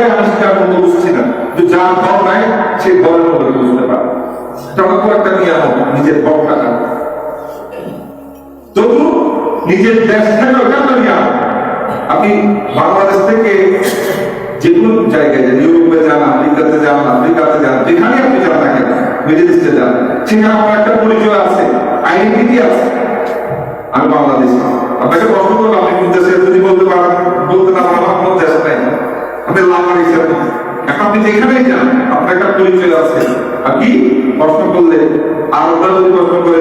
জায়গায় আমি সেটার মতো বুঝছি না, কিন্তু যার ঘর নাই সে ঘরের মধ্যে বুঝতে পারে। তখন একটা নিয়ামত নিজের ঘরটা, তবু নিজের দেশ থেকে ওটা একটা নিয়ামত। আপনি বাংলাদেশ থেকে যে কোনো জায়গায় যান, ইউরোপে যান, আমেরিকাতে যান, আফ্রিকাতে যান, যেখানে আপনি যান না কেন, মিডল ইস্টে যান, সেখানে আমার একটা পরিচয় আছে, আইডেন্টিটি আছে, আমি বাংলাদেশি। আপনাকে প্রশ্ন করবো, আপনি কোন দেশে, যদি বলতে পারেন, বলতে না পারেন আপনার দেশ নাই, আপনি লামার হিসেবে এখন আপনি যেখানেই যান আপনার একটা পরিচয় আছে। আর কি প্রশ্ন করলে, আর ওরা যদি প্রশ্ন করে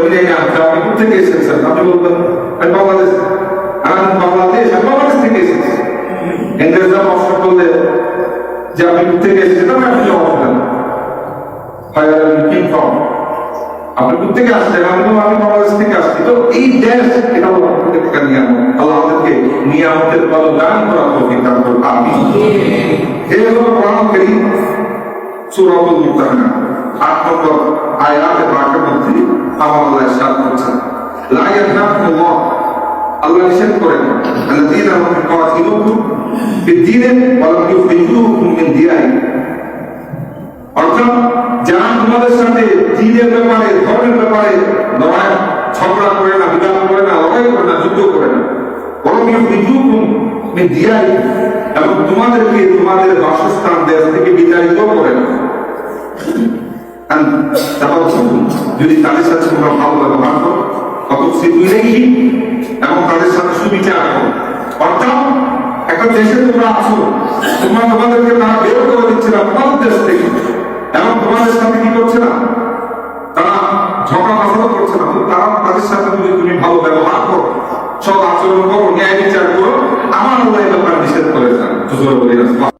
আপনি কোথেকে এসেছেন, আপনি বলবেন আমি বাংলাদেশ, আমি বাংলাদেশ, আমি বাংলাদেশ থেকে এসেছি। ইংরেজরা প্রশ্ন করলে যে আপনি কোথেকে এসেছেন, আপনি জবাব দেন আপনি কোথেকে আসছেন, আমি বাংলাদেশ থেকে আসছি। তো এই দেশ, এটা হলো একটা নিয়ামত। আল্লাহ আমাদেরকে নিয়ামতের বল দান করা তৌফিক দান করুন, আমিন। এই হলো কোরআন কারীম সূরাতুল মুমতাহিনা ৮ নম্বর আয়াতে পাকের মধ্যে আল্লাহ ইরশাদ করেছেন, লা ইয়াহনাকুমুল্লাহ, আল্লাহ নিষেধ করেন, আল্লাযীনা ইউকাতিলুকুম ফিদ-দীনি ওয়া লাম ইউখরিজুকুম মিন দিয়ারিকুম, অর্থাৎ যারা তোমাদের সাথে দ্বীনের ব্যাপারে, ধর্মের ব্যাপারে লড়াই ঝগড়া করে না, বিবাদ করে না, লড়াই করে না, যুদ্ধ করে না, ওয়া লাম ইউখরিজুকুম মিন দিয়ারিকুম, এবং তোমাদেরকে তোমাদের বাসস্থান দেশ থেকে বিতাড়িত করে না, যদি তাদের সাথে তোমরা ভালো ব্যবহার করো, এবং তাদের সাথে সুবিচার করো। অর্থাৎ একটা দেশে তোমরা আছো, তোমাদেরকে তারা বের করে দিচ্ছে না তোমাদের দেশ থেকে, এবং তোমাদের সাথে কি করছে না, তারা ঝগড়া ফাসাদ করছে না, তারা তাদের সাথে যদি তুমি ভালো ব্যবহার করো, সব আচরণ করো, ন্যায় বিচার করো, আমার আল্লাহ ব্যাপারে নিষেধ করেছেন।